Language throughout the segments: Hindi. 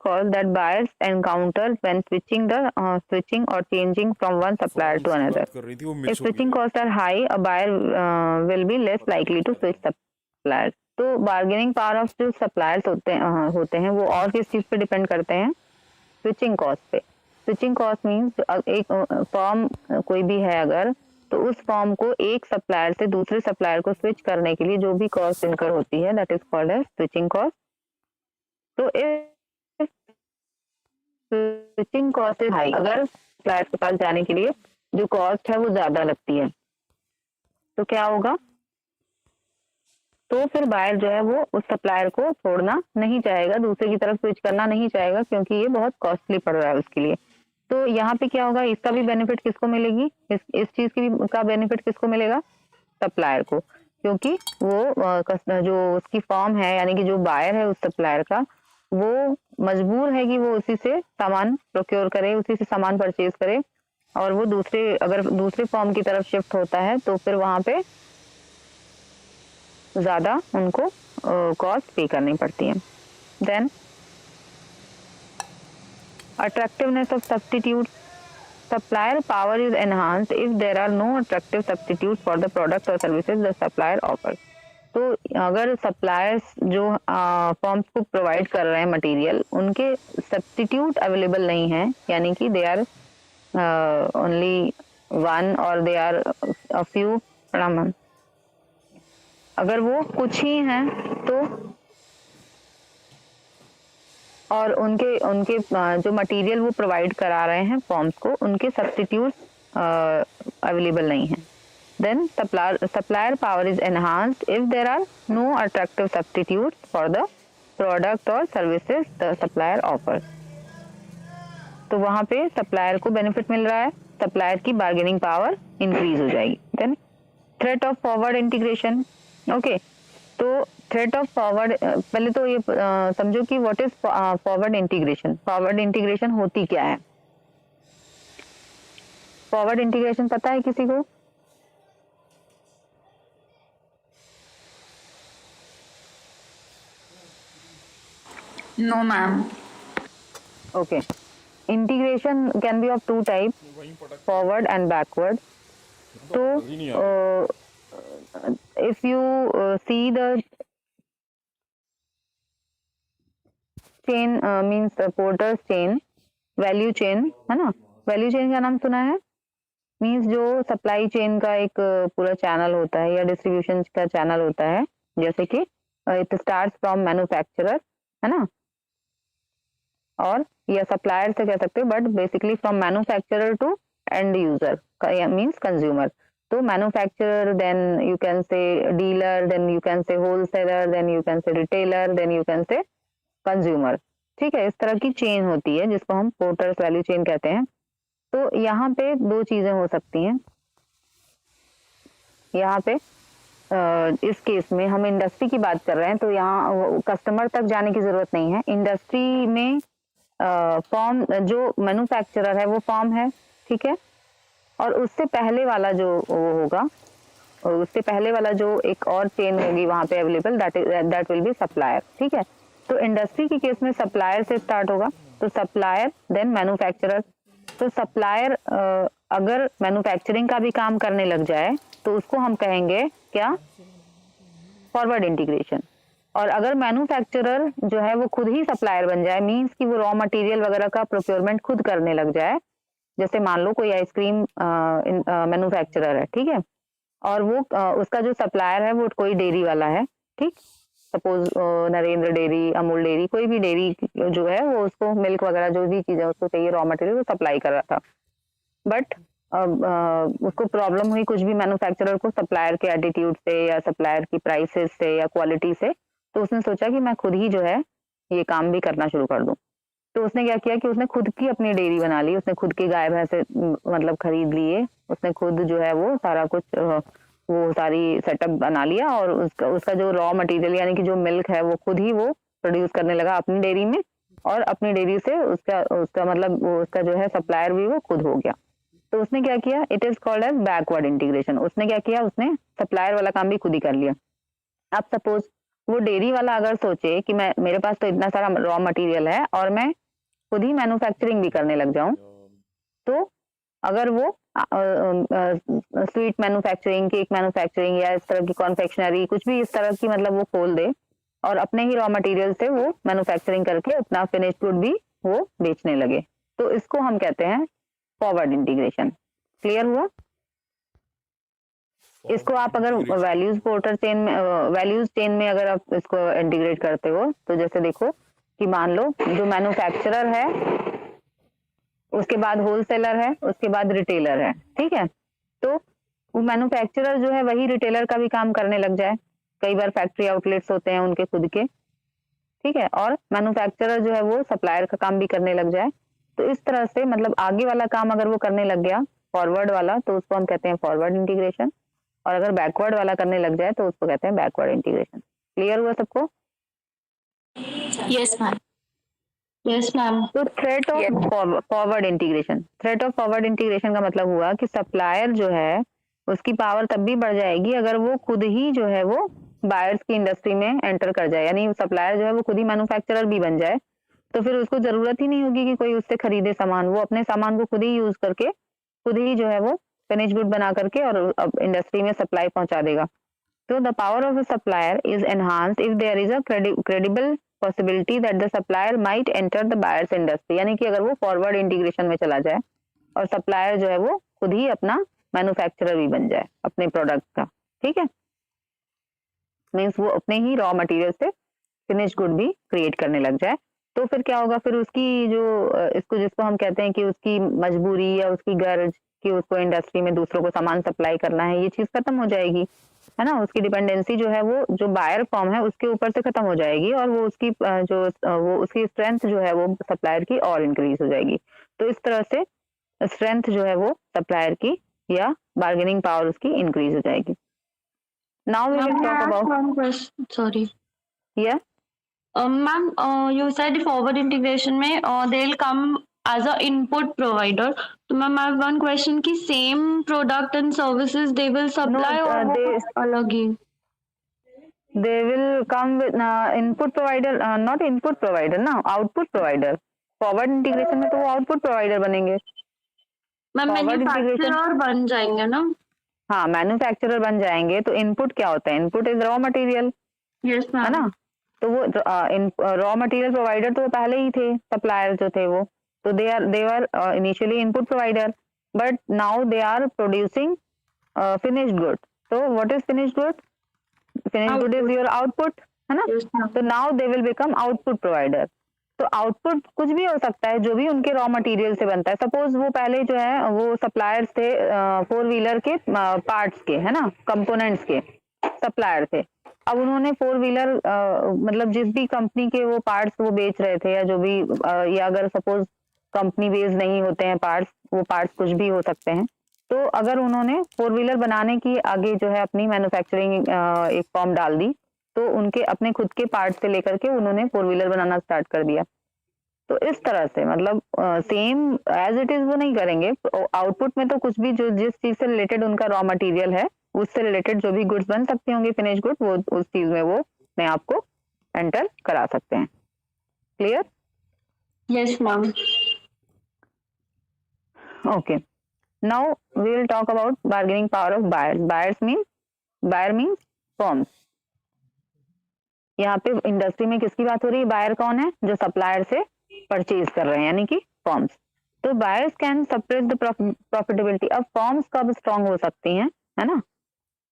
costs that buyers encounter when switching or changing from one supplier to another. If switching costs are high, a buyer will be less likely to switch suppliers. तो बार्गेनिंग पावर ऑफ जो सप्लायर्स होते हैं वो और किस चीज पे डिपेंड करते हैं? स्विचिंग कॉस्ट पे. स्विचिंग कॉस्ट मीन्स एक फॉर्म कोई भी है अगर, तो उस फॉर्म को एक सप्लायर से दूसरे सप्लायर को स्विच करने के लिए जो भी कॉस्ट इनकर होती है that is called as switching cost. तो if switching cost is high, अगर सप्लायर के पास जाने के लिए जो कॉस्ट है वो ज्यादा लगती है, तो क्या होगा? तो फिर बायर जो है वो उस सप्लायर को छोड़ना नहीं चाहेगा, दूसरे की तरफ स्विच करना नहीं चाहेगा, क्योंकि ये बहुत कॉस्टली पड़ रहा है उसके लिए. तो यहाँ पे क्या होगा? इसका भी बेनिफिट किसको मिलेगी? इस चीज की भी का बेनिफिट किसको मिलेगा? सप्लायर को, क्योंकि वो जो उसकी फॉर्म है यानी कि जो बायर है उस सप्लायर का, वो मजबूर है कि वो उसी से सामान प्रोक्योर करे, उसी से सामान परचेज करे, और वो अगर दूसरे फॉर्म की तरफ शिफ्ट होता है तो फिर वहां पे ज्यादा उनको कॉस्ट पे करनी पड़ती है. Then attractiveness of substitutes. Supplier power is enhanced if there are no attractive substitutes for the product or services the supplier offers. तो अगर सप्लायर्स जो फॉर्म्स को प्रोवाइड कर रहे हैं मटेरियल, उनके सब्स्टिट्यूट अवेलेबल नहीं है, यानी कि दे आर ओनली वन और दे आर अ फ्यू, अगर वो कुछ ही हैं तो, और उनके जो मटेरियल वो प्रोवाइड करा रहे हैं फॉर्म्स को, उनके सब्स्टिट्यूट अवेलेबल नहीं है, then supplier power is enhanced if there are no attractive substitutes for the product or services the supplier offers. तो वहां पे सप्लायर को बेनिफिट मिल रहा है, सप्लायर की बार्गेनिंग पावर इंक्रीज हो जाएगी. Then threat of forward integration. Okay, तो थ्रेट ऑफ फॉरवर्ड, पहले तो ये समझो कि what is forward integration. Forward integration होती क्या है? फॉरवर्ड इंटीग्रेशन पता है किसी को? No ma'am. Okay, integration can be of two type, forward and backward. तो if you see the chain means porter's chain, value chain है ना. वैल्यू चेन का नाम सुना है? मीन्स जो सप्लाई चेन का एक पूरा चैनल होता है या डिस्ट्रीब्यूशन का चैनल होता है, जैसे कि इट स्टार्ट्स फ्रॉम मैन्युफैक्चरर है ना, और या सप्लायर से कह सकते हो, but basically from manufacturer to end user means consumer. तो manufacturer, then you can say dealer, then you can say wholesaler, then you can say retailer, then you can say consumer. ठीक है, इस तरह की चेन होती है जिसको हम पोर्टर्स वैल्यू चेन कहते हैं. तो यहाँ पे दो चीजें हो सकती हैं. यहाँ पे इस केस में हम इंडस्ट्री की बात कर रहे हैं, तो यहाँ कस्टमर तक जाने की जरूरत नहीं है. इंडस्ट्री में फॉर्म, जो मैन्युफैक्चरर है वो फॉर्म है, ठीक है, और उससे पहले वाला जो वो होगा, उससे पहले वाला जो एक और चेन होगी वहां पे available, that will be supplier. ठीक है, तो इंडस्ट्री के केस में सप्लायर से स्टार्ट होगा, तो सप्लायर देन मैन्युफैक्चरर. तो सप्लायर अगर मैन्युफैक्चरिंग का भी काम करने लग जाए तो उसको हम कहेंगे क्या? Forward integration. और अगर मैन्युफैक्चरर जो है वो खुद ही सप्लायर बन जाए, मींस कि वो रॉ मटेरियल वगैरह का प्रोक्योरमेंट खुद करने लग जाए, जैसे मान लो कोई आइसक्रीम मैन्युफैक्चरर है, ठीक है, और वो उसका जो सप्लायर है वो कोई डेयरी वाला है, ठीक, suppose Narendra dairy, Amul dairy, कोई भी डेयरी जो है वो उसको मिल्क वगैरह जो भी चीजें उसको चाहिए रॉ मटेरियल वो सप्लाई कर रहा था, बट उसको प्रॉब्लम हुई कुछ भी मैन्युफैक्चरर को सप्लायर के एटीट्यूड से या सप्लायर की प्राइसेस से या क्वालिटी से, तो उसने सोचा कि मैं खुद ही जो है ये काम भी करना शुरू कर दूं. तो उसने क्या किया कि उसने खुद की अपनी डेयरी बना ली, उसने खुद की गाय भैंसे मतलब खरीद लिए, उसने खुद जो है वो सारा कुछ वो सारी सेटअप बना लिया, और उसका जो रॉ मटेरियल यानी कि जो मिल्क है वो खुद ही वो प्रोड्यूस करने लगा अपनी डेयरी में, और अपनी डेयरी से उसका मतलब उसका जो है सप्लायर भी वो खुद हो गया. तो उसने क्या किया? It is called as backward integration. उसने क्या किया? उसने सप्लायर वाला काम भी खुद ही कर लिया. अब सपोज वो डेयरी वाला अगर सोचे कि मैं मेरे पास तो इतना सारा रॉ मटेरियल है और मैं खुद ही मैन्युफैक्चरिंग भी करने लग जाऊं, तो अगर वो स्वीट मैन्युफैक्चरिंग, केक मैन्युफैक्चरिंग या इस तरह की कॉन्फेक्शनरी कुछ भी इस तरह की मतलब वो खोल दे और अपने ही रॉ मटेरियल से वो मैन्युफैक्चरिंग करके अपना फिनिश्ड गुड भी वो बेचने लगे, तो इसको हम कहते हैं फॉरवर्ड इंटीग्रेशन। क्लियर हुआ? इसको आप अगर वैल्यूज पोर्टर चेन में वैल्यूज चेन में अगर आप इसको इंटीग्रेट करते हो, तो जैसे देखो कि मान लो जो मैन्युफैक्चरर है, उसके बाद होलसेलर है, उसके बाद रिटेलर है, ठीक है? तो वो मैन्युफैक्चरर जो है वही रिटेलर का भी काम करने लग जाए, कई बार फैक्ट्री आउटलेट्स होते हैं उनके खुद के, ठीक है? और मैन्युफैक्चरर जो है वो सप्लायर का काम भी करने लग जाए, तो इस तरह से मतलब आगे वाला काम अगर वो करने लग गया फॉरवर्ड वाला, तो उसको हम कहते हैं फॉरवर्ड इंटीग्रेशन, और अगर बैकवर्ड वाला करने लग जाए तो उसको कहते हैं बैकवर्ड इंटीग्रेशन। क्लियर हुआ सबको? Yes, ma'am. Yes, ma'am. तो threat of forward integration, threat of forward integration का मतलब हुआ कि सप्लायर जो है उसकी पावर तब भी बढ़ जाएगी अगर वो खुद ही जो है वो बायर्स की इंडस्ट्री में एंटर कर जाए, यानी सप्लायर जो है वो खुद ही मैन्युफैक्चरर भी बन जाए, तो फिर उसको जरूरत ही नहीं होगी कि कोई उससे खरीदे सामान, वो अपने सामान को खुद ही यूज करके खुद ही जो है वो फिनिश गुड बना करके और इंडस्ट्री में सप्लाई पहुंचा देगा। तो the power of a supplier is enhanced if there is a credible possibility that the supplier might enter the buyers industry, यानी कि अगर वो फॉरवर्ड इंटीग्रेशन में चला जाए और सप्लायर जो है वो खुद ही अपना मैन्युफैक्चरर भी बन जाए अपने प्रोडक्ट का, ठीक है? मीन्स वो अपने ही रॉ मटेरियल से फिनिश गुड भी क्रिएट करने लग जाए, तो फिर क्या होगा, फिर उसकी जो इसको जिसको हम कहते हैं कि उसकी मजबूरी या उसकी गर्ज कि उसको इंडस्ट्री में दूसरों को सामान सप्लाई करना है, ये चीज खत्म हो जाएगी, है ना? उसकी डिपेंडेंसी जो है वो जो बायर फॉर्म है उसके ऊपर से खत्म हो जाएगी और वो उसकी वो उसकी स्ट्रेंथ जो है वो सप्लायर की और इंक्रीज हो जाएगी। तो इस तरह से स्ट्रेंथ जो है वो सप्लायर की या बार्गेनिंग पावर उसकी इंक्रीज हो जाएगी। Now we will talk about One question. Sorry. या Ma'am, you said forward integration में they'll come as a input provider. तो ma'am, I have one question कि same product and services they will supply No, और वो अलग ही? they will come with input provider, not input provider ना, output provider। फॉरवर्ड इंटीग्रेशन में तो वो आउटपुट प्रोवाइडर बनेंगे। मैम Forward integration- मैन्युफैक्चरर बन जाएंगे ना? हाँ, मैन्युफैक्चरर बन जाएंगे। तो इनपुट क्या होता है? Input is raw material, yes है मैम। ना? तो वो रॉ मटेरियल प्रोवाइडर तो वो पहले ही थे, सप्लायर जो थे वो, तो they are initially input provider, but now they are producing finished good. तो what is finished good? Finished good is your output, है ना? Yes ma'am. तो now they will become output provider. तो आउटपुट कुछ भी हो सकता है जो भी उनके रॉ मटेरियल से बनता है। सपोज वो पहले जो है वो सप्लायर्स थे 4 व्हीलर के पार्ट्स के, है ना, कंपोनेंट्स के सप्लायर थे। अब उन्होंने 4 व्हीलर मतलब जिस भी कंपनी के वो पार्ट्स वो बेच रहे थे या जो भी या अगर सपोज कंपनी बेस्ड नहीं होते हैं पार्ट्स, वो पार्ट्स कुछ भी हो सकते हैं। तो अगर उन्होंने 4 व्हीलर बनाने की आगे जो है अपनी मैन्युफैक्चरिंग एक फॉर्म डाल दी, तो उनके अपने खुद के पार्ट से लेकर के उन्होंने 4 व्हीलर बनाना स्टार्ट कर दिया। तो इस तरह से मतलब सेम एज इट इज वो नहीं करेंगे। आउटपुट में तो कुछ भी जो जिस चीज से रिलेटेड उनका रॉ मटेरियल है उससे रिलेटेड जो भी गुड्स बन सकते होंगे फिनिश गुड, वो उस चीज में वो अपने आप को एंटर करा सकते हैं। Clear? Yes ma'am. Okay, now we will talk about bargaining power of buyers. Buyer means firms. यहाँ पे इंडस्ट्री में किसकी बात हो रही है? बायर कौन है? जो सप्लायर से परचेज कर रहे हैं, यानी कि फर्म्स। तो buyers can suppress the profitability. अब फर्म्स कब स्ट्रांग हो सकती हैं, है ना?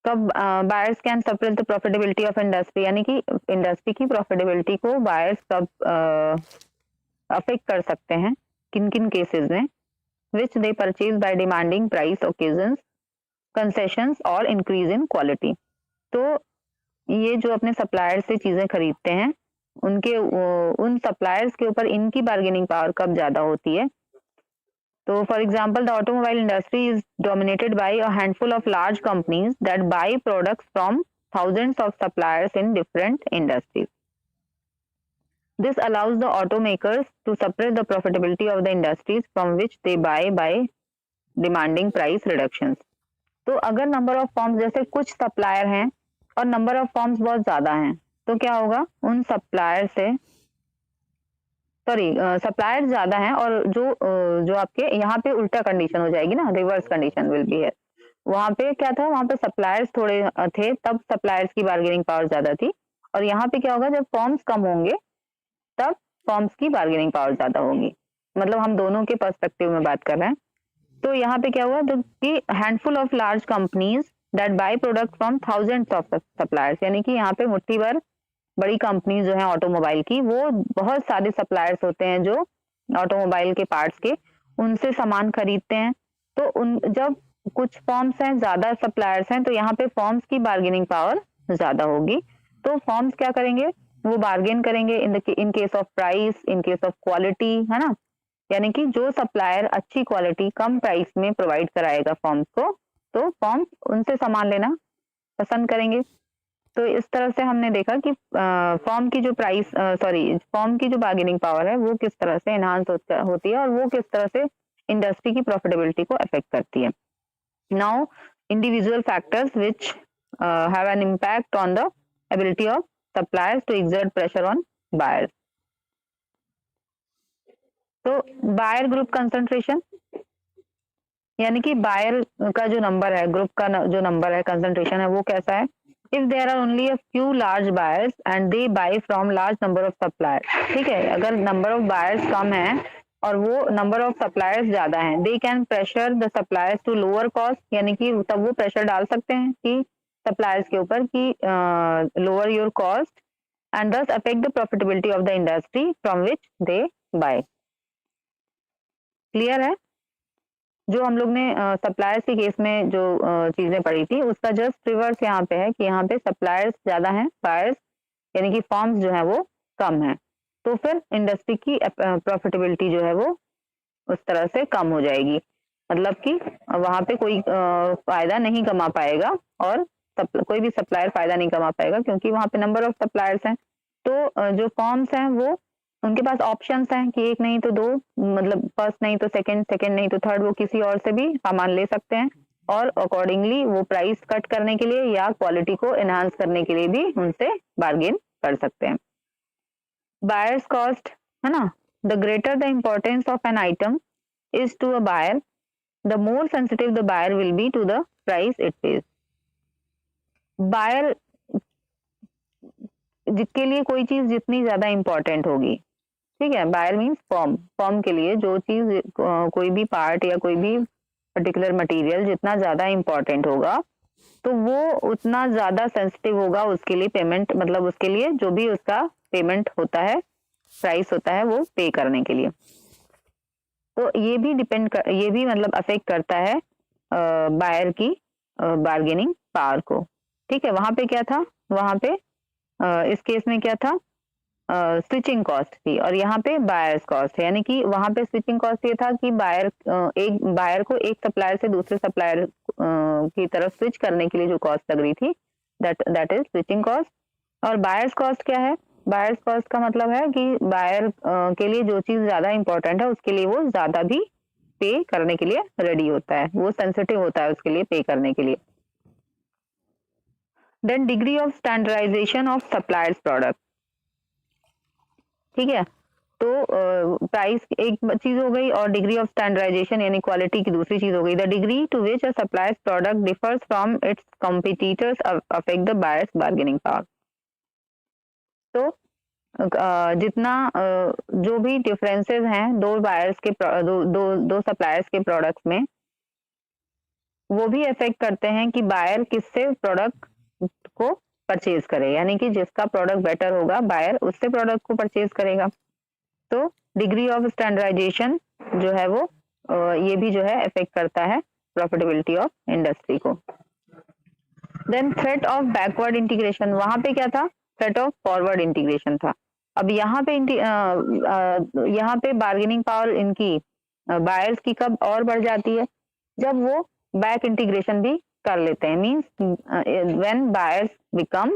कब buyers can suppress the profitability of industry, यानी कि इंडस्ट्री की प्रॉफिटेबिलिटी को बायर्स कब अफेक्ट कर सकते हैं, किन किन केसेस में? Which they purchase by demanding price occasions, concessions और इंक्रीज इन क्वालिटी। तो ये जो अपने सप्लायर से चीजें खरीदते हैं उनके उन सप्लायर्स के ऊपर इनकी बार्गेनिंग पावर कब ज्यादा होती है? तो for example the automobile industry is dominated by a handful of large companies that by products from thousands of suppliers in different industries. This allows the automakers to suppress the profitability of the industries from which they buy by demanding price reductions. तो अगर नंबर ऑफ फॉर्म्स जैसे कुछ सप्लायर हैं और नंबर ऑफ फॉर्म्स बहुत ज्यादा हैं, तो क्या होगा, उन सप्लायर से, सॉरी सप्लायर ज्यादा हैं और जो आपके यहाँ पे उल्टा कंडीशन हो जाएगी ना, रिवर्स कंडीशन विल बी है। वहां पे क्या था, वहां पे सप्लायर्स थोड़े थे, तब सप्लायर्स की बार्गेनिंग पावर ज्यादा थी। और यहाँ पे क्या होगा, जब फॉर्म्स कम होंगे तब फॉर्म्स की बार्गेनिंग पावर ज्यादा होगी। मतलब हम दोनों के पर्सपेक्टिव में बात कर रहे हैं। तो यहाँ पे क्या हुआ, जो कि handful of large companies that by product from thousands of suppliers, यानी कि यहाँ पे मुट्ठी भर बड़ी कंपनी जो है ऑटोमोबाइल की, वो बहुत सारे सप्लायर्स होते हैं जो ऑटोमोबाइल के पार्ट्स के, उनसे सामान खरीदते हैं। तो उन जब कुछ फॉर्म्स हैं, ज्यादा सप्लायर्स हैं, तो यहाँ पे फॉर्म्स की बार्गेनिंग पावर ज्यादा होगी। तो फॉर्म्स क्या करेंगे, वो बार्गेन करेंगे in case of price, in case of quality, है ना। यानी कि जो सप्लायर अच्छी क्वालिटी कम प्राइस में प्रोवाइड कराएगा फॉर्म्स को, तो फॉर्म्स उनसे सामान लेना पसंद करेंगे। तो इस तरह से हमने देखा कि फॉर्म की जो फॉर्म की जो बार्गेनिंग पावर है वो किस तरह से एनहांस होती है और वो किस तरह से इंडस्ट्री की प्रॉफिटेबिलिटी को अफेक्ट करती है। Now individual factors which have an impact on the ability of suppliers to exert pressure on buyers. तो बायर ग्रुप कंसंट्रेशन, यानी कि बायर का जो नंबर है, ग्रुप का जो नंबर है, कंसंट्रेशन है, वो कैसा है। If there are only a few large buyers and they buy from large number of suppliers, ठीक है, अगर नंबर ऑफ बायर्स कम है और वो नंबर ऑफ सप्लायर्स ज्यादा हैं, they can pressure the suppliers to lower cost, यानी कि तब वो प्रेशर डाल सकते हैं कि सप्लायर्स के ऊपर कि lower your cost and thus affect the profitability of the industry from which they buy. Clear है। जो हम लोग ने सप्लायर्स के केस में जो चीजें पढ़ी थी, उसका जस्ट रिवर्स यहाँ पे है कि यहाँ पे सप्लायर्स ज्यादा हैं, बायर्स यानी कि फॉर्म्स जो है वो कम है। तो फिर इंडस्ट्री की प्रॉफिटेबिलिटी जो है वो उस तरह से कम हो जाएगी। मतलब कि वहां पे कोई फायदा नहीं कमा पाएगा और कोई भी सप्लायर फायदा नहीं कमा पाएगा, क्योंकि वहां पे नंबर ऑफ सप्लायर्स हैं। तो जो फॉर्म्स हैं वो, उनके पास ऑप्शंस हैं कि एक नहीं तो दो, मतलब फर्स्ट नहीं तो सेकंड, सेकंड नहीं तो थर्ड, वो किसी और से भी सामान ले सकते हैं और अकॉर्डिंगली वो प्राइस कट करने के लिए या क्वालिटी को एनहांस करने के लिए भी उनसे बार्गेन कर सकते हैं। बायर्स कॉस्ट, है ना, the greater the importance of an item is to a buyer, the more sensitive the buyer will be to the price it pays. Buyer जिसके लिए कोई चीज जितनी ज्यादा इंपॉर्टेंट होगी, ठीक है, बायर मीन्स फॉर्म के लिए जो चीज कोई भी पार्ट या कोई भी पर्टिकुलर मटेरियल जितना ज्यादा इंपॉर्टेंट होगा, तो वो उतना ज्यादा सेंसिटिव होगा उसके लिए पेमेंट, मतलब उसके लिए जो भी उसका पेमेंट होता है, प्राइस होता है, वो पे करने के लिए। तो ये भी ये भी मतलब अफेक्ट करता है बायर की बार्गेनिंग पावर को। ठीक है, वहां पे क्या था, वहां पे इस केस में क्या था, स्विचिंग कॉस्ट थी और यहाँ पे बायर्स कॉस्ट है। यानी कि वहां पे स्विचिंग कॉस्ट ये था कि बायर को एक सप्लायर से दूसरे सप्लायर की तरफ स्विच करने के लिए जो कॉस्ट लग रही थी, दैट इज स्विचिंग कॉस्ट। और बायर्स कॉस्ट क्या है, बायर्स कॉस्ट का मतलब है कि बायर के लिए जो चीज ज्यादा इंपॉर्टेंट है उसके लिए वो ज्यादा भी पे करने के लिए रेडी होता है, वो सेंसिटिव होता है उसके लिए पे करने के लिए। Then degree of standardization of suppliers product, ठीक है, तो प्राइस एक चीज हो गई और डिग्री ऑफ स्टैंडर्डाइजेशन यानी क्वालिटी की दूसरी चीज हो गई। The degree to which a suppliers product differs from its competitors affect the buyers bargaining power. तो जितना जो भी डिफरेंसेस हैं दो बायर्स के दो सप्लायर्स के प्रोडक्ट्स में, वो भी अफेक्ट करते हैं कि बायर किससे प्रोडक्ट को परचेज करे, यानी कि जिसका प्रोडक्ट बेटर होगा बायर उससे प्रोडक्ट को परचेज करेगा। तो डिग्री ऑफ स्टैंडर्डाइजेशन जो है वो ये भी जो है अफेक्ट करता है प्रॉफिटेबिलिटी ऑफ इंडस्ट्री को। Then threat of backward integration, वहां पे क्या था, थ्रेट ऑफ फॉरवर्ड इंटीग्रेशन था। अब यहाँ पे बार्गेनिंग पावर इनकी बायर्स की कब और बढ़ जाती है, जब वो बैक इंटीग्रेशन भी कर लेते हैं। Means when buyers become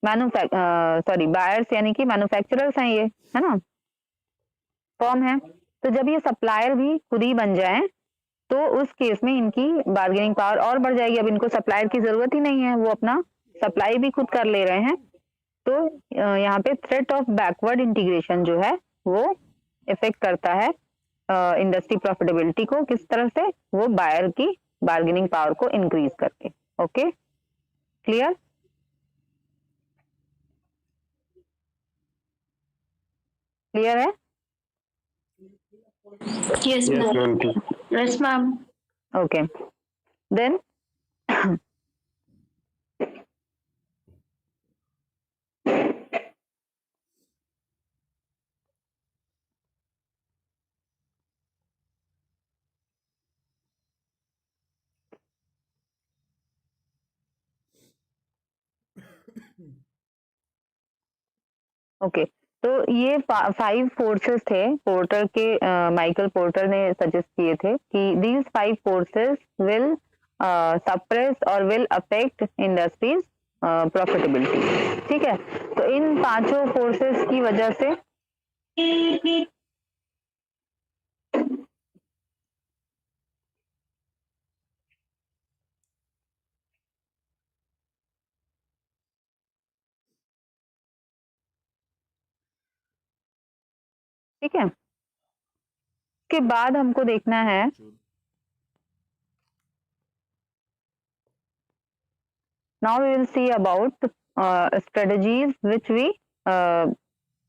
buyers यानी कि मैन्युफैक्चरर्स हैं ये, है ना, फॉर्म है। तो जब ये सप्लायर भी खुद ही बन जाए तो उस केस में इनकी बार्गेनिंग पावर और बढ़ जाएगी। अब इनको सप्लायर की जरूरत ही नहीं है, वो अपना सप्लाई भी खुद कर ले रहे हैं तो यहाँ पे थ्रेट ऑफ बैकवर्ड इंटीग्रेशन जो है वो इफेक्ट करता है इंडस्ट्री प्रॉफिटेबिलिटी को। किस तरह से? वो बायर की बार्गेनिंग पावर को इंक्रीज करके। Okay, clear? क्लियर है? Yes, Yes, ma'am. ma'am. Yes, ma'am. Okay, then okay, तो ये 5 फोर्सेस थे पोर्टर के, माइकल पोर्टर ने सजेस्ट किए थे कि दीज 5 फोर्सेस विल सप्रेस और विल अफेक्ट इंडस्ट्रीज प्रॉफिटेबिलिटी। ठीक है, तो इन पांचों फोर्सेस की वजह से ठीक है, उसके बाद हमको देखना है now we will see about strategies which we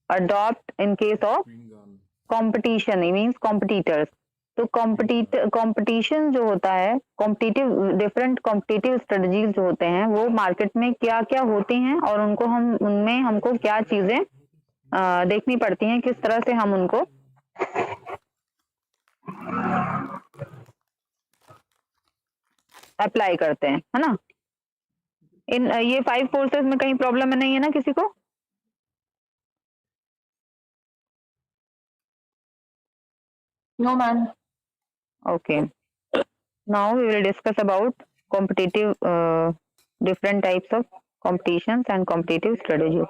adopt in case of competition, it means competitors। तो कंपटीशन जो होता है, कॉम्पिटिटिव डिफरेंट कॉम्पिटिटिव स्ट्रेटजीज जो होते हैं वो मार्केट में क्या क्या होती हैं और उनको हम उनमें हमको क्या चीजें देखनी पड़ती हैं, किस तरह से हम उनको अप्लाई करते हैं, है ना? इन ये 5 फोर्सेस में कहीं प्रॉब्लम नहीं है ना किसी को? No, ma'am. Okay, now we will discuss about competitive different types of competitions and competitive strategies।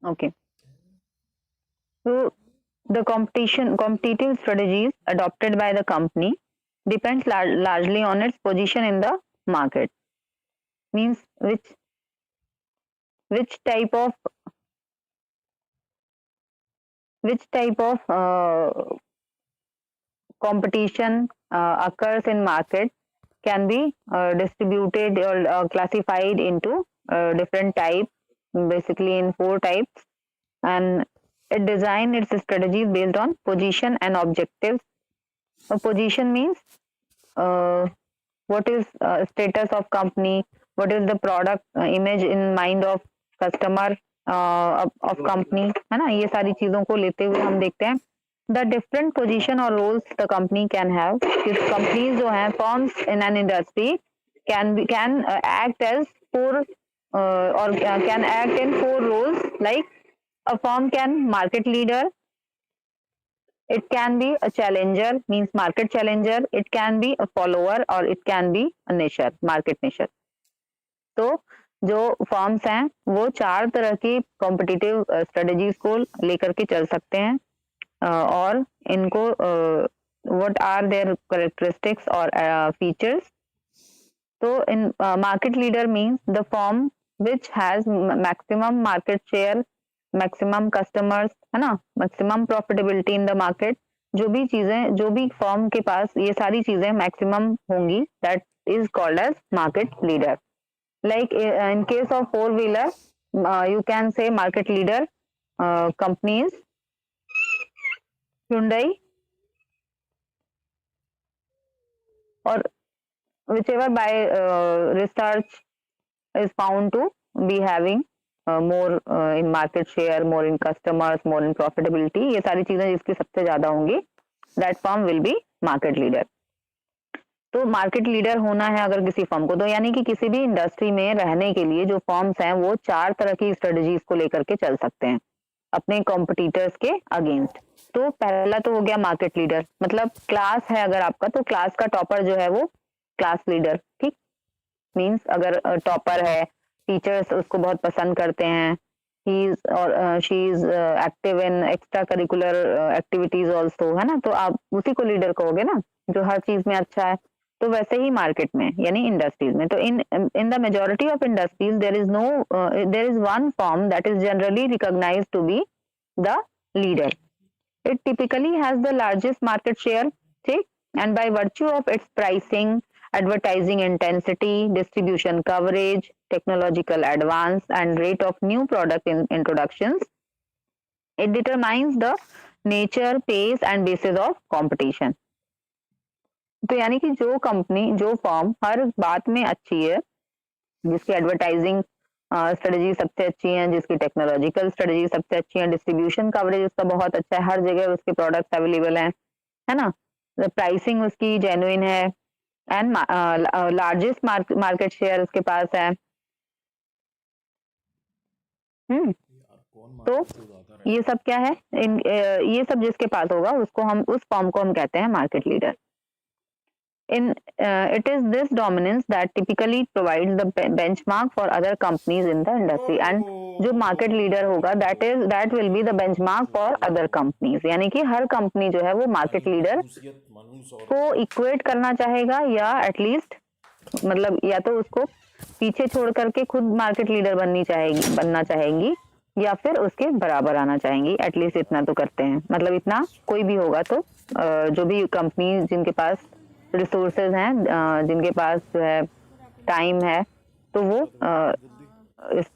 Okay, so the competitive strategies adopted by the company depends largely on its position in the market, means which type of competition occurs in market can be distributed or classified into different types, basically in 4 types, and it design its strategies based on position and objectives. Position means what is status of company, what is the product image in mind of customer of company, है ना? ये सारी चीजों को लेते हुए हम देखते हैं the different position or roles the company can have। किस कंपनीज जो हैं, firms in an industry can act as 4 or can act in 4 roles, like a firm can market leader, it can be a challenger, means market challenger, it can be a follower, or it can be a nisher, market nisher। तो जो फर्म्स हैं वो 4 तरह की कॉम्पिटिटिव स्ट्रेटजीज को लेकर के चल सकते हैं और इनको व्हाट आर देयर कैरेक्टरिस्टिक्स और फीचर्स। तो इन market leader means the firm which has maximum market share, maximum customers, है ना, maximum profitability in the market. जो भी फर्म के पास ये सारी चीजें मैक्सिमम होंगी, that is called as market leader. Like in case of 4-wheeler, you can say market leader companies Hyundai or whichever by research is found to be having more in market share, more in customers, more in profitability, ये सारी चीजें जिसकी सबसे ज्यादा होंगी, that firm will be market leader। तो मार्केट लीडर होना है अगर किसी फर्म को, तो यानी कि किसी भी इंडस्ट्री में रहने के लिए जो फर्म्स हैं वो 4 तरह की स्ट्रेटजीज को लेकर के चल सकते हैं। अपने कॉम्पिटिटर्स के अगेंस्ट। तो पहला तो हो गया मार्केट लीडर, मतलब क्लास है अगर आपका तो क्लास का टॉपर जो है वो क्लास लीडर, ठीक। मींस अगर टॉपर है, टीचर्स उसको बहुत पसंद करते हैं, ही इज और she is active in extra curricular activities also, है ना, तो आप उसी को लीडर कहोगे ना, जो हर चीज में अच्छा है। तो वैसे ही मार्केट में यानी इंडस्ट्रीज में, तो in the majority of industries there is one firm that is generally recognized to be the leader. It typically has the largest market share, ठीक, and by virtue of its pricing, advertising intensity, distribution coverage, technological advance, and rate of new product introductions, it determines the nature, pace, and basis of competition. तो यानी कि जो कंपनी, जो फॉर्म हर बात में अच्छी है, जिसकी एडवर्टाइजिंग स्ट्रेटजी सबसे अच्छी है, जिसकी टेक्नोलॉजिकल स्ट्रेटजी सबसे अच्छी है, डिस्ट्रीब्यूशन कवरेज उसका बहुत अच्छा है, हर जगह उसके प्रोडक्ट्स अवेलेबल हैं, है ना, प्राइसिंग उसकी जेन्युइन है, एंड लार्जेस्ट मार्केट शेयर उसके पास है। तो ये सब क्या है, ये सब जिसके पास होगा उसको हम, उस फॉर्म को हम कहते हैं market leader. It is this dominance that typically provides the benchmark for other companies in the industry, and जो market leader होगा that will be the benchmark for other companies, यानी कि हर कंपनी जो है वो market leader को equate करना चाहेगा, या at least मतलब या तो उसको पीछे छोड़ करके खुद market leader बनना चाहेंगी, या फिर उसके बराबर आना चाहेंगी। एटलीस्ट इतना तो करते हैं, मतलब इतना कोई भी होगा तो जो भी कंपनी जिनके पास रिसोर्सेज हैं, जिनके पास जो है टाइम है, तो वो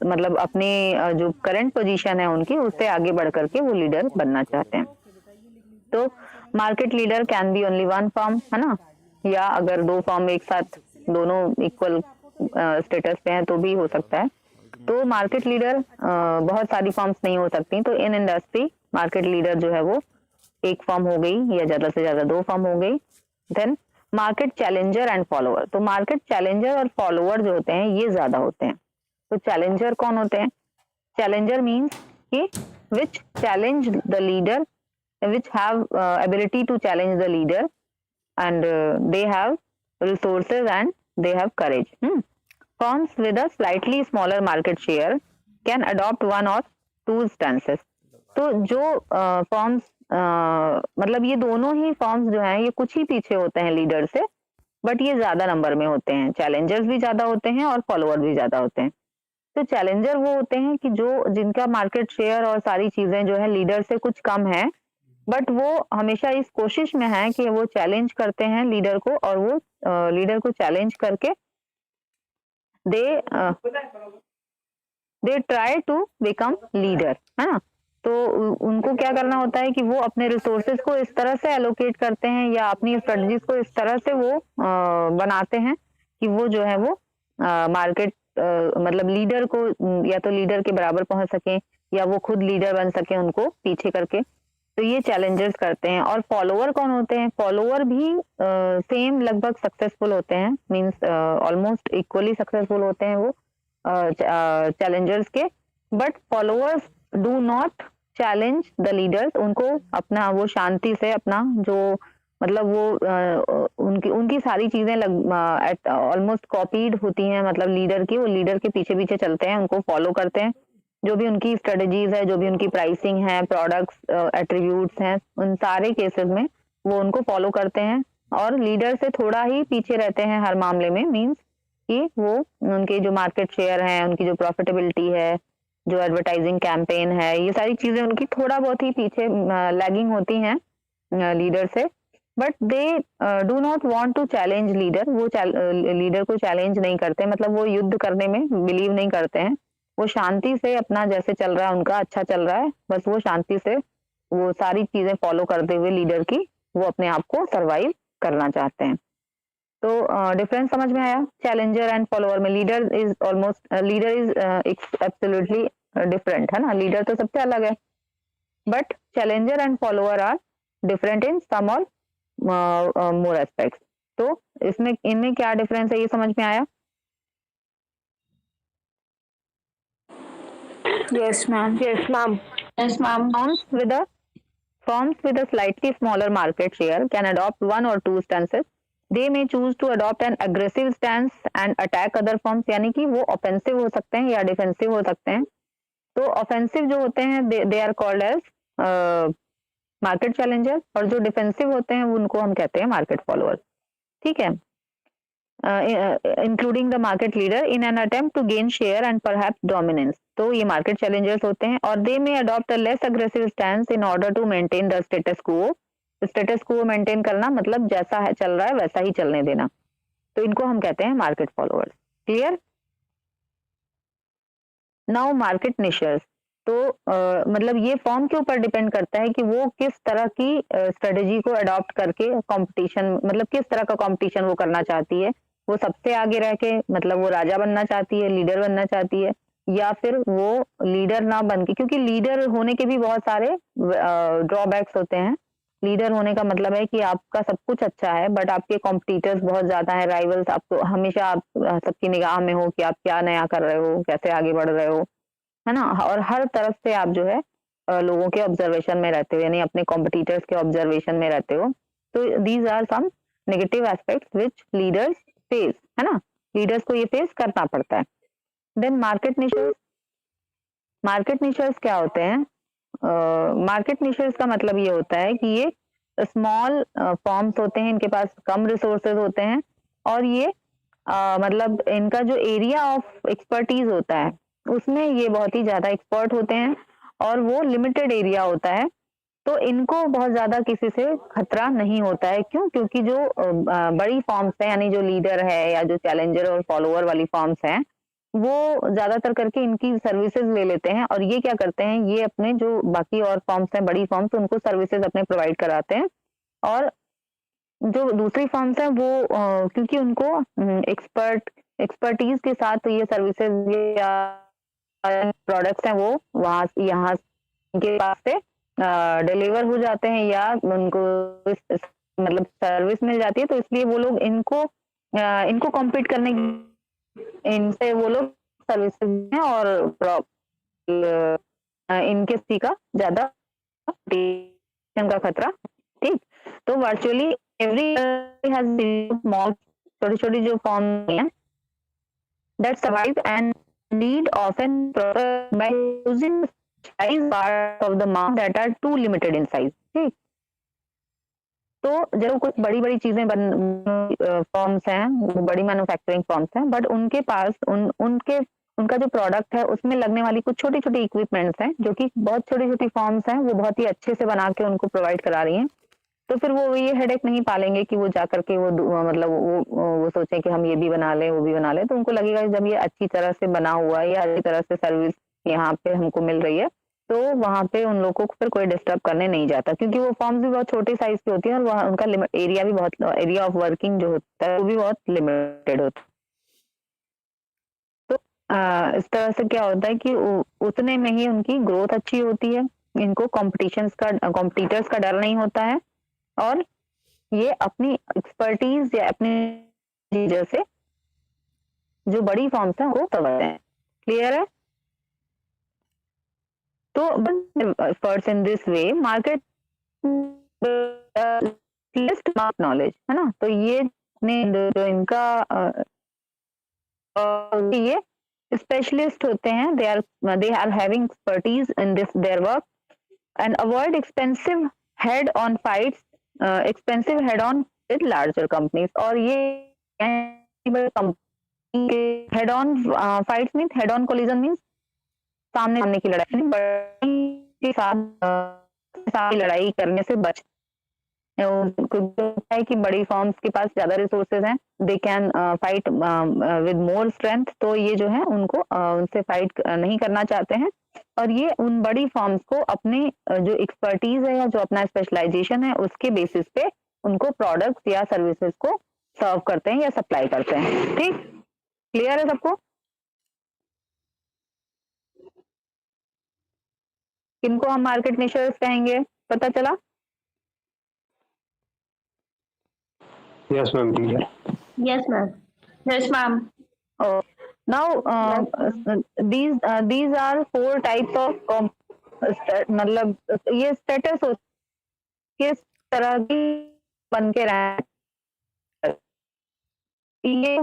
मतलब अपने जो करंट पोजीशन है उनकी, उससे आगे बढ़ करके वो लीडर बनना चाहते हैं। तो market leader can be only one form, है ना, या अगर दो फॉर्म एक साथ दोनों इक्वल स्टेटस पे हैं तो भी हो सकता है। तो मार्केट लीडर बहुत सारी फॉर्म्स नहीं हो सकती, तो इन इंडस्ट्री मार्केट लीडर जो है वो एक फॉर्म हो गई, या ज्यादा से ज्यादा दो फॉर्म हो गई। Then market challenger and follower, तो मार्केट चैलेंजर और फॉलोअर जो होते हैं ये ज्यादा होते हैं। तो चैलेंजर कौन होते हैं? चैलेंजर मीन्स कि which challenge the leader, which have ability to challenge the leader, and they have resources and they have courage. Firms with a slightly smaller market share can adopt one or two stances. तो जो फॉर्म्स मतलब ये दोनों ही फॉर्म्स जो हैं ये कुछ ही पीछे होते हैं लीडर से, बट ये ज्यादा नंबर में होते हैं, चैलेंजर्स भी ज्यादा होते हैं और फॉलोअर भी ज्यादा होते हैं। तो चैलेंजर वो होते हैं कि जो जिनका मार्केट शेयर और सारी चीजें जो है लीडर से कुछ कम है, बट वो हमेशा इस कोशिश में है कि वो चैलेंज करते हैं लीडर को, और वो लीडर को चैलेंज करके they try to become leader, है ना। तो उनको क्या करना होता है कि वो अपने रिसोर्सेज को इस तरह से एलोकेट करते हैं, या अपनी स्ट्रेटजीज को इस तरह से वो बनाते हैं कि वो जो है वो मार्केट मतलब लीडर को या तो लीडर के बराबर पहुंच सके, या वो खुद लीडर बन सके उनको पीछे करके। तो ये चैलेंजर्स करते हैं। और फॉलोअर कौन होते हैं? फॉलोअर भी सेम लगभग सक्सेसफुल होते हैं, मींस ऑलमोस्ट इक्वली सक्सेसफुल होते हैं वो चैलेंजर्स के, but followers do not challenge the leaders. उनको अपना वो शांति से अपना जो मतलब वो उनकी सारी चीजें ऑलमोस्ट कॉपीड होती हैं, मतलब लीडर की, वो लीडर के पीछे पीछे चलते हैं, उनको फॉलो करते हैं। जो भी उनकी स्ट्रेटजीज है, जो भी उनकी प्राइसिंग है, प्रोडक्ट्स एट्रीब्यूट्स हैं, उन सारे केसेस में वो उनको फॉलो करते हैं, और लीडर से थोड़ा ही पीछे रहते हैं हर मामले में। मींस कि वो उनके जो मार्केट शेयर है, उनकी जो प्रॉफिटेबिलिटी है, जो एडवर्टाइजिंग कैंपेन है, ये सारी चीजें उनकी थोड़ा बहुत ही पीछे लैगिंग होती हैं लीडर से, but they do not want to challenge leader. वो लीडर को चैलेंज नहीं करते, मतलब वो युद्ध करने में बिलीव नहीं करते हैं। वो शांति से अपना जैसे चल रहा है, उनका अच्छा चल रहा है, बस वो शांति से वो सारी चीजें फॉलो करते हुए लीडर की वो अपने आप को सर्वाइव करना चाहते हैं। तो डिफरेंस समझ में आया चैलेंजर एंड फॉलोअर में? लीडर इज एब्सोल्युटली डिफरेंट, है ना। लीडर तो सबसे अलग है, but challenger and follower are different in some और मोर एस्पेक्ट्स। तो इसमें इनमें क्या डिफरेंस है, ये समझ में आया? Yes, ma'am. Yes, ma'am. Yes, ma'am. Firms with a slightly smaller market share can adopt one or two stances. They may choose to adopt an aggressive stance and attack other firms, यानी कि वो offensive हो सकते हैं या defensive हो सकते हैं. तो offensive जो होते हैं they are called as market challenger, और जो डिफेंसिव होते हैं उनको हम कहते हैं मार्केट फॉलोअर. ठीक है, including the market leader in an attempt to gain share and perhaps dominance. तो ये मार्केट चैलेंजर्स होते हैं, और they may adopt a less aggressive stance in order to maintain the status quo. Status quo maintain करना मतलब जैसा है चल रहा है वैसा ही चलने देना. तो इनको हम कहते हैं market followers. Clear? Now market nichers. तो मतलब ये फॉर्म के ऊपर डिपेंड करता है कि वो किस तरह की स्ट्रेटेजी को अडॉप्ट करके कंपटीशन, मतलब किस तरह का कंपटीशन वो करना चाहती है. वो सबसे आगे रह के, मतलब वो राजा बनना चाहती है, लीडर बनना चाहती है, या फिर वो लीडर ना बन के, क्योंकि लीडर होने के भी बहुत सारे ड्रॉबैक्स होते हैं. लीडर होने का मतलब है कि आपका सब कुछ अच्छा है बट आपके कॉम्पिटिटर्स बहुत ज्यादा हैं, राइवल्स, आपको हमेशा आप सबकी निगाह में हो कि आप क्या नया कर रहे हो, कैसे आगे बढ़ रहे हो, है ना. और हर तरफ से आप जो है लोगों के ऑब्जर्वेशन में रहते हो, यानी अपने कॉम्पिटिटर्स के ऑब्जर्वेशन में रहते हो. तो these are some negative aspects which leaders face, है ना. लीडर्स को ये फेस करना पड़ता है. Then market nichers. Market nichers क्या होते हैं? मार्केट निशर्स का मतलब ये होता है कि ये स्मॉल फॉर्म्स होते हैं, इनके पास कम रिसोर्सेज होते हैं, और ये मतलब इनका जो एरिया ऑफ एक्सपर्टीज होता है उसमें ये बहुत ही ज्यादा एक्सपर्ट होते हैं, और वो लिमिटेड एरिया होता है. तो इनको बहुत ज्यादा किसी से खतरा नहीं होता है. क्यों? क्योंकि जो बड़ी फॉर्म्स है, यानी जो लीडर है या जो चैलेंजर और फॉलोअर वाली फॉर्म्स हैं, वो ज्यादातर करके इनकी सर्विसेज ले लेते हैं, और ये क्या करते हैं, ये अपने जो बाकी और फॉर्म्स हैं, बड़ी फॉर्म्स, उनको सर्विसेज अपने प्रोवाइड कराते हैं. और जो दूसरी फॉर्म्स हैं वो क्योंकि उनको एक्सपर्टीज के साथ ये सर्विसेज या प्रोडक्ट्स हैं वो वहां यहाँ इनके पास से डिलीवर हो जाते हैं, या उनको मतलब सर्विस मिल जाती है. तो इसलिए वो लोग इनको कॉम्पीट करने इनसे वो लोग सर्विसेज हैं, और इनके सी का ज्यादा का खतरा. ठीक. तो वर्चुअली एवरी हैज स्मॉल, छोटी छोटी जो फॉर्म है that survive and need often by using size part of the mark that are too limited in size. ठीक. तो जब कुछ बड़ी बड़ी चीजें फॉर्म्स हैं, बड़ी मैन्युफैक्चरिंग फॉर्म्स हैं, बट उनके पास उनका जो प्रोडक्ट है उसमें लगने वाली कुछ छोटी छोटी इक्विपमेंट्स हैं, जो कि बहुत छोटी छोटी फॉर्म्स हैं, वो बहुत ही अच्छे से बना के उनको प्रोवाइड करा रही हैं. तो फिर वो ये हेडेक नहीं पालेंगे कि वो जा करके वो मतलब वो सोचें कि हम ये भी बना लें, वो भी बना लें. तो उनको लगेगा जब ये अच्छी तरह से बना हुआ है या अच्छी तरह से सर्विस यहाँ पे हमको मिल रही है, तो वहां पे उन लोगों को फिर कोई डिस्टर्ब करने नहीं जाता, क्योंकि वो फॉर्म्स भी बहुत छोटे साइज की होती है, और वहाँ उनका एरिया भी बहुत, एरिया ऑफ वर्किंग जो होता है वो भी बहुत लिमिटेड होता है. तो इस तरह से क्या होता है कि उतने में ही उनकी ग्रोथ अच्छी होती है, इनको कॉम्पिटिटर्स का डर नहीं होता है, और ये अपनी एक्सपर्टीज या अपने चीजों से जो बड़ी फॉर्म्स हैं वो समझते हैं. क्लियर है? तो experts in this way market list knowledge, है ना. तो ये जो इनका ये स्पेशलिस्ट होते हैं, they are having expertise in this their work, and avoid expensive head on fights, expensive head on with larger companies. और ये head on fights means, head on collision means सामने की लड़ाई, के साथ लड़ाई करने से बच है कि बड़ी फॉर्म्स के पास ज्यादा रिसोर्सेज हैं, they can fight with more strength. तो ये जो है उनको उनसे फाइट नहीं करना चाहते हैं, और ये उन बड़ी फॉर्म्स को अपने जो एक्सपर्टीज है या जो अपना स्पेशलाइजेशन है उसके बेसिस पे उनको प्रोडक्ट्स या सर्विसेज को सर्व करते हैं या सप्लाई करते हैं. ठीक. क्लियर है सबको? किनको हम मार्केट निशर्स कहेंगे, पता चला? Yes, ma'am. Clear. Yes, ma'am. Yes, ma'am. Now these are four types of मतलब ये स्टेटस हो किस तरह की बन के रहे, ये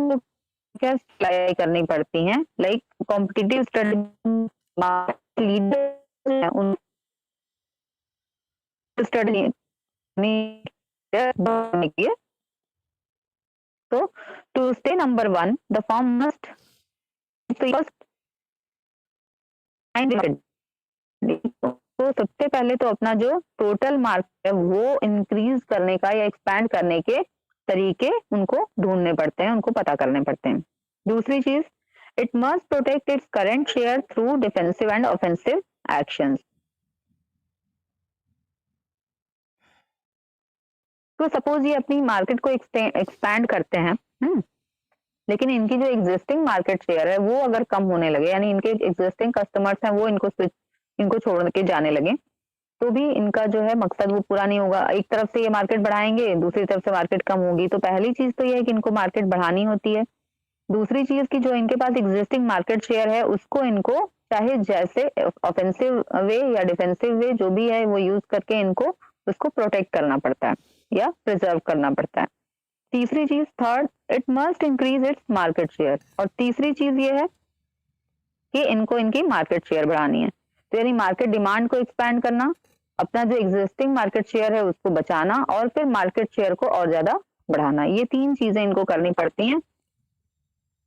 क्या अप्लाई करनी पड़ती हैं, लाइक कॉम्पिटिटिव स्टडी लीडर उन स्टडी की। तो to stay number 1 the firm must first तो सबसे पहले तो अपना जो टोटल मार्केट है वो इंक्रीज करने का या एक्सपैंड करने के तरीके उनको ढूंढने पड़ते हैं, उनको पता करने पड़ते हैं। दूसरी चीज, it must protect its current share through defensive and offensive actions. तो सपोज ये अपनी मार्केट को एक्सपैंड करते हैं, लेकिन इनकी जो एग्जिस्टिंग मार्केट शेयर है वो अगर कम होने लगे, यानी इनके एग्जिस्टिंग कस्टमर्स हैं वो इनको छोड़ के जाने लगे, तो भी इनका जो है मकसद वो पूरा नहीं होगा। एक तरफ से ये मार्केट बढ़ाएंगे, दूसरी तरफ से मार्केट कम होगी। तो पहली चीज तो ये है कि इनको मार्केट बढ़ानी होती है। दूसरी चीज की जो इनके पास एग्जिस्टिंग मार्केट शेयर है उसको इनको चाहे जैसे ऑफेंसिव वे या डिफेंसिव वे जो भी है वो यूज करके इनको उसको प्रोटेक्ट करना पड़ता है या प्रिजर्व करना पड़ता है। तीसरी चीज, third, it must increase its market share. और तीसरी चीज ये है कि इनको इनकी मार्केट शेयर बढ़ानी है। तो यानी मार्केट डिमांड को एक्सपैंड करना, अपना जो एग्जिस्टिंग मार्केट शेयर है उसको बचाना और फिर मार्केट शेयर को और ज्यादा बढ़ाना, ये तीन चीजें इनको करनी पड़ती हैं।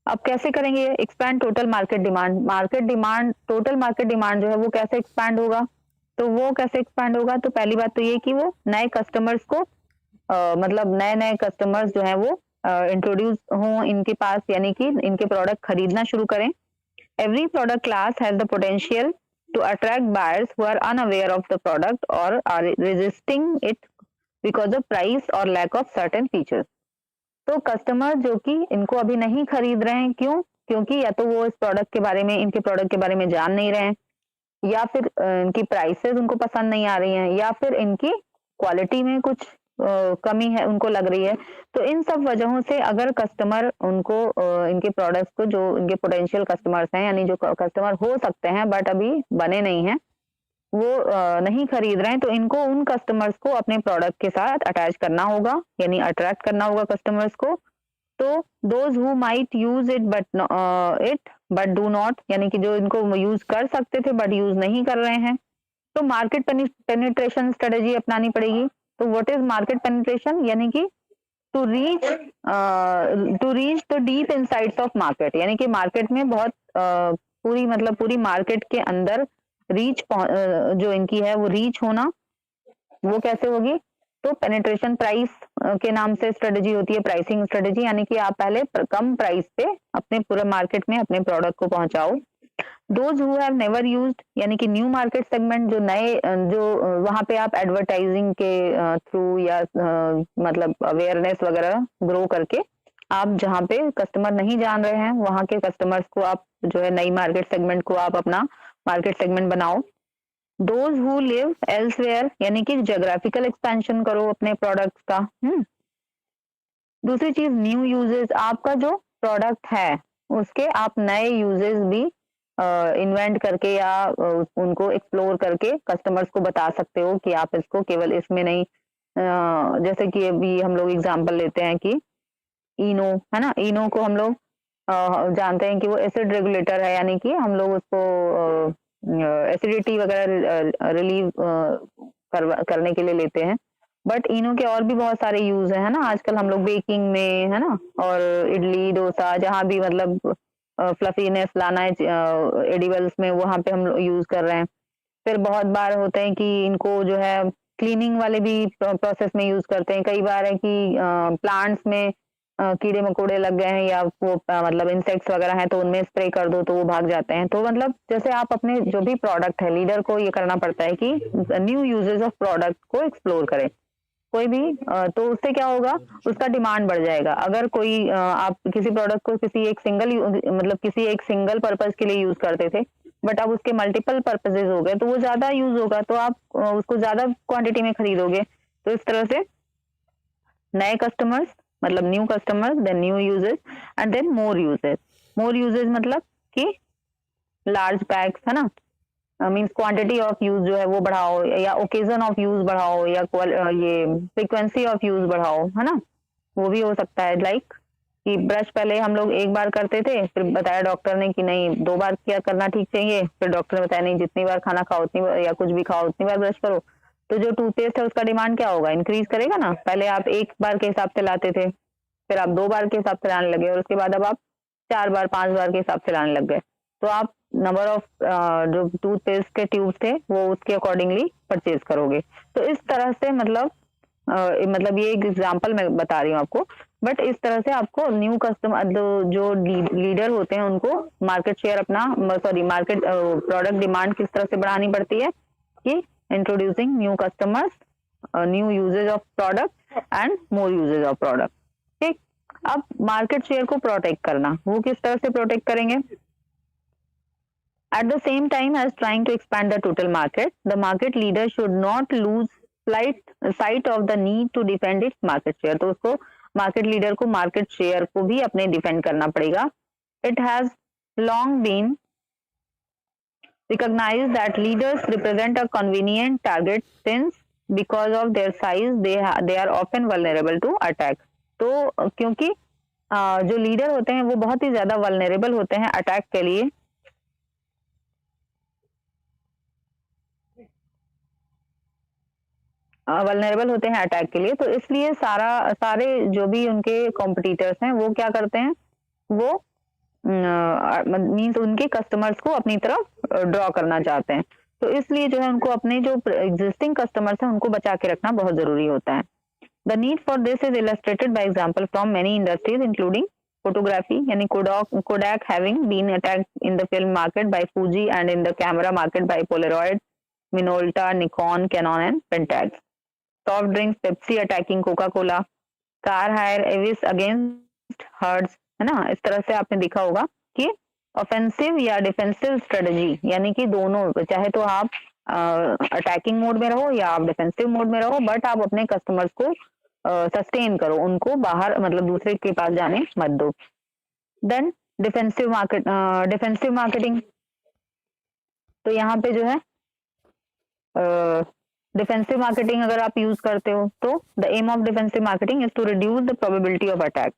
अब कैसे करेंगे ये expand total market demand? Total market demand जो है वो कैसे एक्सपैंड होगा? तो वो कैसे एक्सपैंड होगा? तो पहली बात तो ये कि वो नए कस्टमर्स को मतलब नए कस्टमर्स जो है वो इंट्रोड्यूस हों इनके पास, यानी कि इनके प्रोडक्ट खरीदना शुरू करें। Every product class has the potential to attract buyers who are unaware of the product or are resisting it because of price or lack of certain features। तो कस्टमर जो कि इनको अभी नहीं खरीद रहे हैं, क्यों? क्योंकि या तो वो इस प्रोडक्ट के बारे में, इनके प्रोडक्ट के बारे में जान नहीं रहे हैं, या फिर इनकी प्राइसेस उनको पसंद नहीं आ रही हैं, या फिर इनकी क्वालिटी में कुछ कमी है उनको लग रही है। तो इन सब वजहों से अगर कस्टमर उनको इनके प्रोडक्ट्स को, जो इनके पोटेंशियल कस्टमर्स हैं यानी जो कस्टमर हो सकते हैं बट अभी बने नहीं हैं, वो नहीं खरीद रहे हैं, तो इनको उन कस्टमर्स को अपने प्रोडक्ट के साथ अटैच करना होगा, यानी अट्रैक्ट करना होगा कस्टमर्स को। तो those who might use it but do not, यानी कि जो इनको यूज कर सकते थे बट यूज नहीं कर रहे हैं, तो मार्केट पेनिट्रेशन स्ट्रेटेजी अपनानी पड़ेगी। तो व्हाट इज मार्केट पेनिट्रेशन? यानी कि to reach the deep insides of market, यानी कि मार्केट में बहुत पूरी मार्केट के अंदर रीच जो इनकी है वो रीच होना, वो कैसे होगी? तो पेनिट्रेशन प्राइस के नाम से स्ट्रेटेजी होती है, प्राइसिंग स्ट्रेटेजी, यानी कि आप पहले कम प्राइस पे अपने पूरे मार्केट में अपने प्रोडक्ट को पहुंचाओ। Those who have never used, यानी कि न्यू मार्केट सेगमेंट, जो नए जो वहां पे आप एडवर्टाइजिंग के थ्रू या मतलब अवेयरनेस वगैरह ग्रो करके आप जहाँ पे कस्टमर नहीं जान रहे हैं वहां के कस्टमर्स को आप जो है नई मार्केट सेगमेंट को आप अपना मार्केट सेगमेंट बनाओ। दोज हु लिव एल्सवेयर, यानी कि ज्योग्राफिकल एक्सपेंशन करो अपने प्रोडक्ट्स का। दूसरी चीज, न्यू यूजेस, आपका जो प्रोडक्ट है उसके आप नए यूजेस भी इन्वेंट करके या उनको एक्सप्लोर करके कस्टमर्स को बता सकते हो कि आप इसको केवल इसमें नहीं, जैसे कि अभी हम लोग एग्जांपल लेते हैं कि इनो है ना, इनो को हम लोग जानते हैं कि वो एसिड रेगुलेटर है, यानी कि हम लोग उसको एसिडिटी वगैरह रिलीव करने के लिए लेते हैं। बट इनो के और भी बहुत सारे यूज है ना, आजकल हम लोग बेकिंग में है ना, और इडली डोसा जहाँ भी मतलब फ्लफीनेस लाना है एडिबल्स में, वहां पे हम यूज कर रहे हैं। फिर बहुत बार होते हैं कि इनको जो है क्लीनिंग वाले भी प्रोसेस में यूज करते हैं। कई बार है कि प्लांट्स में कीड़े मकोड़े लग गए हैं या वो मतलब इंसेक्ट्स वगैरह हैं, तो उनमें स्प्रे कर दो तो वो भाग जाते हैं। तो मतलब जैसे आप अपने जो भी प्रोडक्ट है, लीडर को ये करना पड़ता है कि न्यू यूजेस ऑफ प्रोडक्ट को एक्सप्लोर करें कोई भी, तो उससे क्या होगा, उसका डिमांड बढ़ जाएगा। अगर कोई आप किसी प्रोडक्ट को किसी एक सिंगल पर्पज के लिए यूज करते थे, बट अब उसके मल्टीपल पर्पजेज हो गए, तो वो ज्यादा यूज होगा, तो आप उसको ज्यादा क्वांटिटी में खरीदोगे। तो इस तरह से नए कस्टमर्स मतलब new customers, then new uses and then more uses. More uses मतलब कि लार्ज पैक्स है ना, मीन्स क्वांटिटी ऑफ यूज जो है वो बढ़ाओ, या ओकेजन ऑफ यूज बढ़ाओ, या ये फ्रीक्वेंसी ऑफ यूज बढ़ाओ, है ना, वो भी हो सकता है। लाइक कि ब्रश पहले हम लोग एक बार करते थे, फिर बताया डॉक्टर ने कि नहीं 2 बार किया करना ठीक चाहिए, फिर डॉक्टर ने बताया नहीं जितनी बार खाना खाओ उतनी बार, या कुछ भी खाओ उतनी बार ब्रश करो। तो जो टूथपेस्ट है उसका डिमांड क्या होगा, इंक्रीज करेगा ना। पहले आप 1 बार के हिसाब से लाते थे, फिर आप 2 बार के हिसाब से लाने लगे, और उसके बाद अब आप 4 बार 5 बार के हिसाब से लाने लग गए। तो आप नंबर ऑफ जो टूथपेस्ट के ट्यूब थे वो उसके अकॉर्डिंगली परचेज करोगे। तो इस तरह से मतलब ये एक एग्जांपल मैं बता रही हूँ आपको, बट इस तरह से आपको न्यू कस्टमर जो लीडर होते हैं उनको मार्केट शेयर अपना मार्केट प्रोडक्ट डिमांड किस तरह से बढ़ानी पड़ती है कि introducing new customers, new uses of product and more uses of product. ठीक, अब मार्केट शेयर को प्रोटेक्ट करना, वो किस तरह से प्रोटेक्ट करेंगे। At the same time as trying to expand the total market, the market leader should not lose sight of the need to defend its market share. तो उसको मार्केट लीडर को मार्केट शेयर को भी अपने डिफेंड करना पड़ेगा। It has long been recognized that leaders represent a convenient target since because of their size they are often vulnerable to attack. तो क्योंकि जो लीडर होते हैं वो बहुत ही ज्यादा वल्नरेबल होते हैं अटैक के लिए। वल्नरेबल होते हैं अटैक के लिए, तो इसलिए सारे जो भी उनके कॉम्पिटिटर्स हैं वो क्या करते हैं, वो मीन्स उनके कस्टमर्स को अपनी तरफ ड्रॉ करना चाहते हैं। तो इसलिए जो है उनको अपने जो एग्जिस्टिंग कस्टमर्स हैं उनको बचा के रखना बहुत जरूरी होता है। The need for this is illustrated by example from many industries including photography, यानी Kodak having been attacked in the film market by Fuji and in the camera market by Polaroid, Minolta, Nikon, Canon and Pentax. Soft drinks, Pepsi attacking Coca-Cola, car hire Avis against Hertz, है ना। इस तरह से आपने देखा होगा कि ऑफेंसिव या डिफेंसिव स्ट्रेटजी, यानी कि दोनों, चाहे तो आप अटैकिंग मोड में रहो या आप डिफेंसिव मोड में रहो, बट आप अपने कस्टमर्स को सस्टेन करो, उनको बाहर मतलब दूसरे के पास जाने मत दो। देन डिफेंसिव मार्केटिंग, तो यहाँ पे जो है डिफेंसिव मार्केटिंग अगर आप यूज करते हो तो the aim of defensive marketing is to reduce the probability of attack,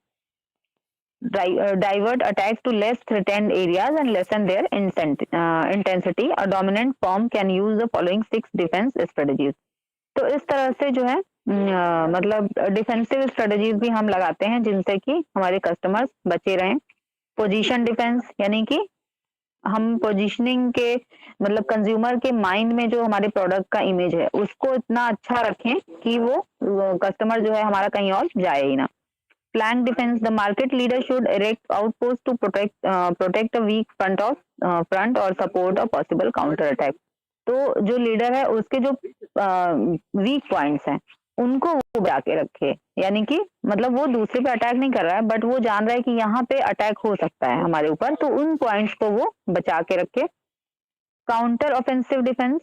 divert attacks to less threatened areas and lessen their intensity. A dominant firm can use the following 6 defense strategies. तो इस तरह से जो है मतलब डिफेंसिव स्ट्रेटजीज भी हम लगाते हैं जिनसे कि हमारे कस्टमर्स बचे रहें। पोजीशन डिफेंस, यानी कि हम पोजीशनिंग के मतलब कंज्यूमर के माइंड में जो हमारे प्रोडक्ट का इमेज है उसको इतना अच्छा रखें कि वो कस्टमर जो है हमारा कहीं और जाए ही ना। Flank defense, the market leader should erect outposts to protect a weak front or support a possible counter attack. तो जो लीडर है उसके जो वीक पॉइंट्स हैं उनको वो बचा के रखे, यानी कि मतलब वो दूसरे पे अटैक नहीं कर रहा है बट वो जान रहा है कि यहाँ पे अटैक हो सकता है हमारे ऊपर, तो उन पॉइंट्स को वो बचा के रखे। Counter offensive defense,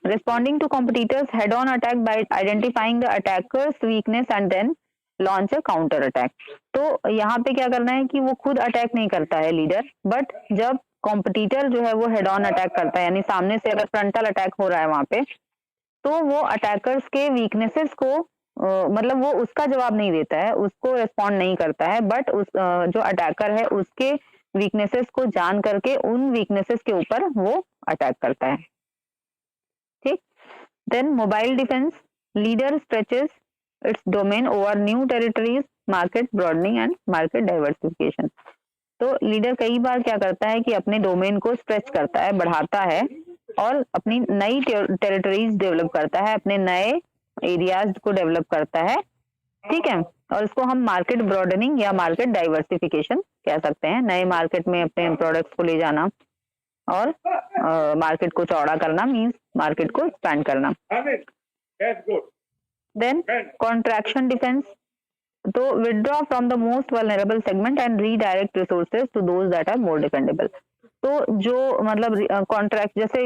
responding to competitors head on attack by identifying the attackers weakness and then launch a counter attack. तो यहाँ पे क्या करना है कि वो खुद अटैक नहीं करता है लीडर, बट जब कॉम्पिटिटर जो है वो हेड ऑन अटैक करता है, यानी सामने से अगर फ्रंटल अटैक हो रहा है वहां पे, तो वो अटैकर्स के वीकनेसेस को मतलब वो उसका जवाब नहीं देता है, उसको रिस्पॉन्ड नहीं करता है, बट उस जो अटैकर है उसके वीकनेसेस को जान करके उन वीकनेसेस के ऊपर वो अटैक करता है। ठीक, then mobile defense, leader stretches its domain over new territories, market broadening and market diversification. तो लीडर कई बार क्या करता है कि अपने डोमेन को स्ट्रेच करता है, बढ़ाता है और अपनी नई टेरिटरीज डेवलप करता है, अपने नए एरियाज को डेवलप करता है। ठीक है, और इसको हम मार्केट ब्रॉडनिंग या मार्केट डाइवर्सिफिकेशन कह सकते हैं। नए मार्केट में अपने प्रोडक्ट्स को ले जाना और मार्केट को चौड़ा करना मीन्स मार्केट को एक्सपैंड करना। Then contraction defense, तो withdraw from the most vulnerable segment and redirect resources to those that are more defendable. तो जो मतलब कॉन्ट्रैक्ट, जैसे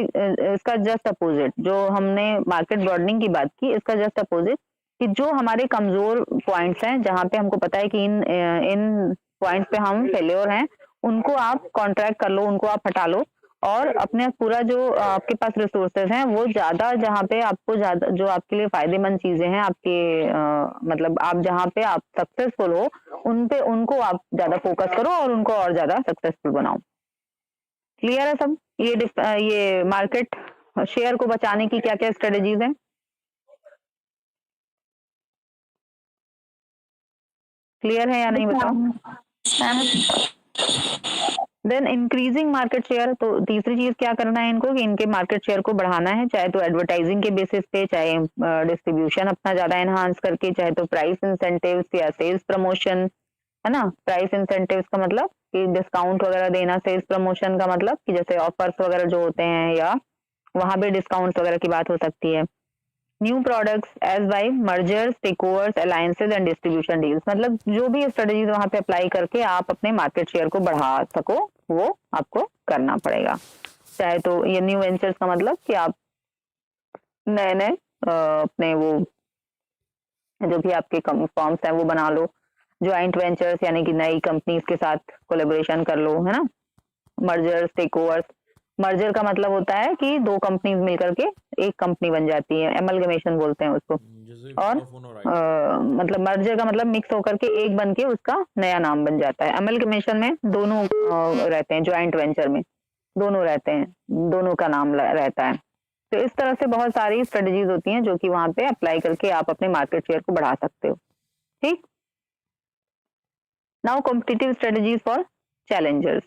इसका जस्ट अपोजिट जो हमने मार्केट ब्रॉडनिंग की बात की, इसका जस्ट अपोजिट कि जो हमारे कमजोर पॉइंट्स हैं जहां पे हमको पता है कि इन पॉइंट्स पे हम फेल्योर हैं, उनको आप कॉन्ट्रैक्ट कर लो, उनको आप हटा लो और अपने पूरा जो आपके पास रिसोर्सेज हैं वो ज़्यादा, जहाँ पे आपको ज़्यादा जो आपके लिए फ़ायदेमंद चीज़ें हैं आपके मतलब आप जहाँ पे आप सक्सेसफुल हो उन पे उनको आप ज़्यादा फ़ोकस करो और उनको और ज़्यादा सक्सेसफुल बनाओ। क्लियर है सब? ये मार्केट शेयर को बचाने की क्या-क्या स्ट्रेटजीज़ हैं? क्लियर है या नहीं बताओ? देन इंक्रीजिंग मार्केट शेयर, तो तीसरी चीज क्या करना है इनको कि इनके मार्केट शेयर को बढ़ाना है, चाहे तो एडवर्टाइजिंग के बेसिस पे, चाहे डिस्ट्रीब्यूशन अपना ज्यादा एनहांस करके, चाहे तो प्राइस इंसेंटिव्स या सेल्स प्रमोशन, है ना। प्राइस इंसेंटिव्स का मतलब कि डिस्काउंट वगैरह देना, सेल्स प्रमोशन का मतलब कि जैसे ऑफर्स वगैरह जो होते हैं या वहां पे डिस्काउंट वगैरह की बात हो सकती है। New products as by mergers, takeovers, alliances and distribution deals, मतलब जो भी स्ट्रेटजीज वहां पे अप्लाई करके आप अपने मार्केट शेयर को बढ़ा सको वो आपको करना पड़ेगा। चाहे तो ये न्यू वेंचर्स का मतलब कि आप नए नए अपने वो जो भी आपके फॉर्म्स हैं वो बना लो। ज्वाइंट वेंचर्स यानी कि नई कंपनीज के साथ कोलेबोरेशन कर लो, है ना। मर्जर्स, टेकओवर्स, मर्जर का मतलब होता है कि दो कंपनीज मिलकर के एक कंपनी बन जाती है, एमलगमेशन बोलते हैं उसको। जैसे और वोडाफोन और आइडिया। मतलब मर्जर का मतलब मिक्स होकर के एक बन के उसका नया नाम बन जाता है। एमलगमेशन में दोनों रहते हैं, ज्वाइंट वेंचर में दोनों रहते हैं, दोनों का नाम रहता है। तो इस तरह से बहुत सारी स्ट्रेटजीज होती हैं जो कि वहां पे अप्लाई करके आप अपने मार्केट शेयर को बढ़ा सकते हो। ठीक। Now competitive strategies for Challengers.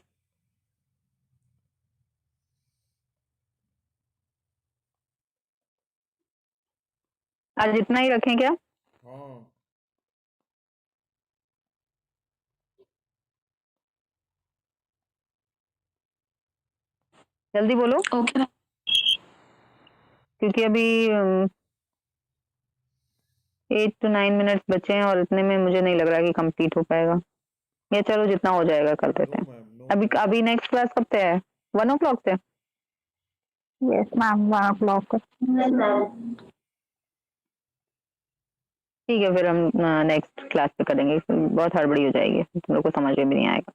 आज इतना ही रखें क्या? हाँ जल्दी बोलो ओके। क्योंकि अभी 8 to 9 मिनट्स बचे हैं और इतने में मुझे नहीं लग रहा कि कंप्लीट हो पाएगा। या चलो जितना हो जाएगा कर देते नो हैं। मैम, नो अभी मैम। अभी नेक्स्ट क्लास कब से है? 1 o'clock से? Yes ma'am, 1 o'clock। ठीक है, फिर हम नेक्स्ट क्लास पे करेंगे, बहुत हड़बड़ी हो जाएगी, तुम लोग को समझ में भी नहीं आएगा।